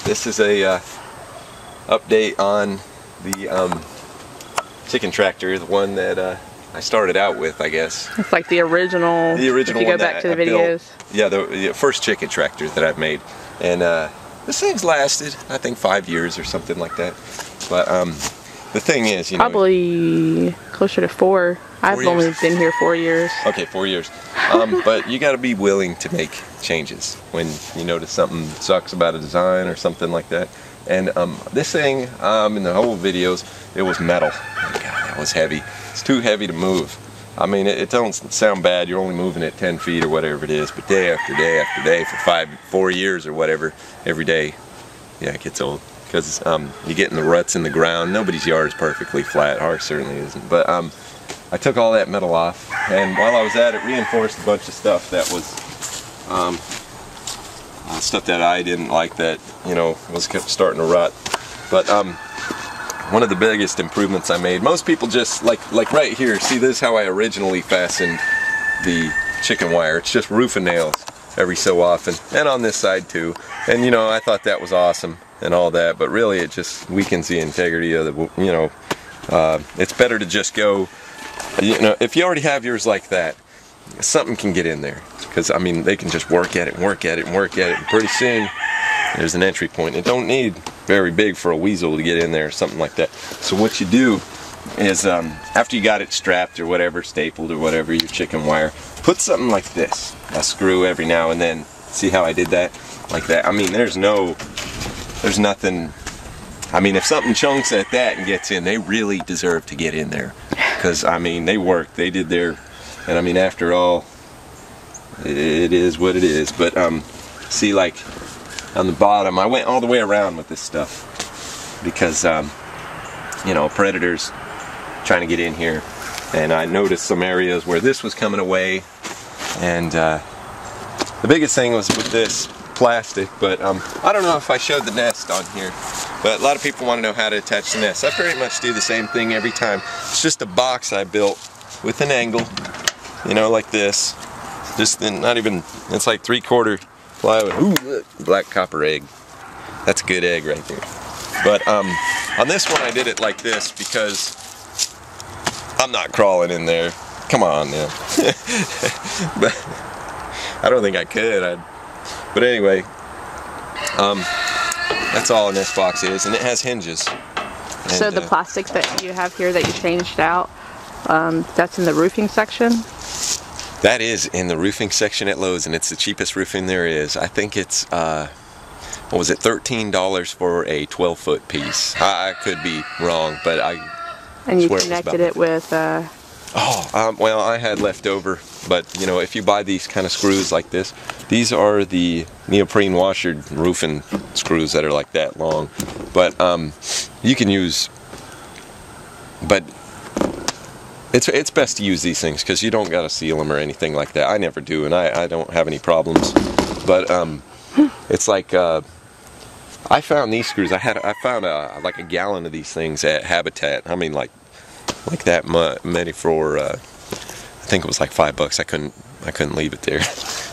This is a update on the chicken tractor, the one that I started out with, I guess. It's like the original. The original if you one go back to the I videos. built. Yeah, the first chicken tractor that I've made, and this thing's lasted, I think, 5 years or something like that. But the thing is, you know, probably closer to 4. I've only been here 4 years. Okay, 4 years. But you got to be willing to make changes when you notice something sucks about a design or something like that. And this thing, in the whole videos, it was metal. God, that was heavy. It's too heavy to move. I mean, it don't sound bad. You're only moving it 10 feet or whatever it is, but day after day after day for 4 years or whatever, every day, yeah, it gets old. Because you get in the ruts in the ground. Nobody's yard is perfectly flat. Ours certainly isn't. But I took all that metal off, and while I was at it, reinforced a bunch of stuff that was stuff that I didn't like, that, you know, was kept starting to rot. But one of the biggest improvements I made, most people just like right here, see, this is how I originally fastened the chicken wire. It's just roof and nails every so often, and on this side too. And you know, I thought that was awesome and all that, but really it just weakens the integrity of the, you know, it's better to just go, you know, if you already have yours like that, something can get in there, because I mean, they can just work at it and work at it and work at it, and pretty soon there's an entry point. It don't need very big for a weasel to get in there or something like that. So what you do is, after you got it strapped or whatever, stapled or whatever, your chicken wire, put something like this, a screw every now and then. See how I did that? Like that. I mean, there's nothing. I mean, if something chunks at that and gets in, they really deserve to get in there, because I mean, they worked, they did their, and I mean, after all, it is what it is. But see, like on the bottom, I went all the way around with this stuff because you know, predators trying to get in here, and I noticed some areas where this was coming away, and the biggest thing was with this plastic. But I don't know if I showed the nest on here, but a lot of people want to know how to attach the nest. I pretty much do the same thing every time. It's just a box I built with an angle, you know, like this. Just not even, it's like 3/4 plywood. Ooh, look, black copper egg. That's a good egg right there. But on this one I did it like this because I'm not crawling in there. Come on now. But I don't think I could. But anyway, that's all a nest box is, and it has hinges. And, so the plastic that you have here that you changed out, that's in the roofing section? That is in the roofing section at Lowe's, and it's the cheapest roofing there is. I think it's, what was it, $13 for a 12-foot piece. I could be wrong, but I And you connected it with... well, I had leftover, but you know, if you buy these kind of screws like this, these are the neoprene washered roofing screws that are like that long. But you can use, but it's best to use these things because you don't got to seal them or anything like that. I never do, and I don't have any problems. But it's like I found these screws. I found like a gallon of these things at Habitat. I mean, like that many for I think it was like $5. I couldn't leave it there.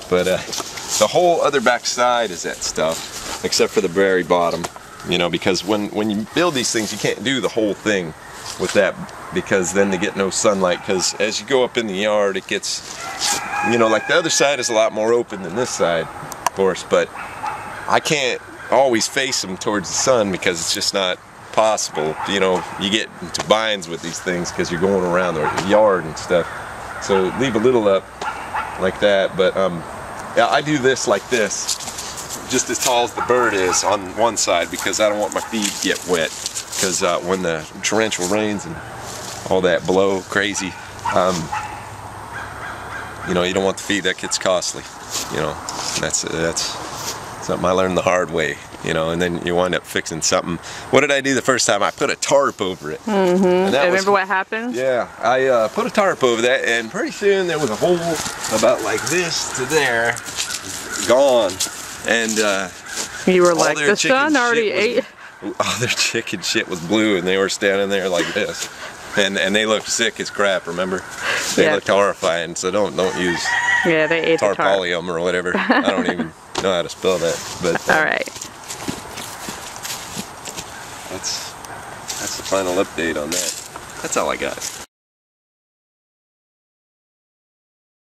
But the whole other back side is that stuff, except for the very bottom, you know, because when you build these things, you can't do the whole thing with that, because then they get no sunlight, because as you go up in the yard, it gets, you know, like the other side is a lot more open than this side, of course, but I can't always face them towards the sun because it's just not possible. You know, you get into binds with these things because you're going around the yard and stuff. So leave a little up like that. But yeah, I do this like this, just as tall as the bird is on one side, because I don't want my feet to get wet. Because when the torrential rains and all that blow crazy, you know, you don't want the feed. That gets costly. You know, that's something I learned the hard way. You know, and then you wind up fixing something. What did I do the first time? I put a tarp over it. Mm-hmm. Remember what happened? Yeah, I put a tarp over that, and pretty soon there was a hole about like this to there, gone. And you were like, the sun already ate. All their chicken shit was blue, and they were standing there like this. And they looked sick as crap, remember? They looked horrifying, so don't use they ate tarpolium or whatever. I don't even know how to spell that. But all right. that's the final update on that. That's all I got.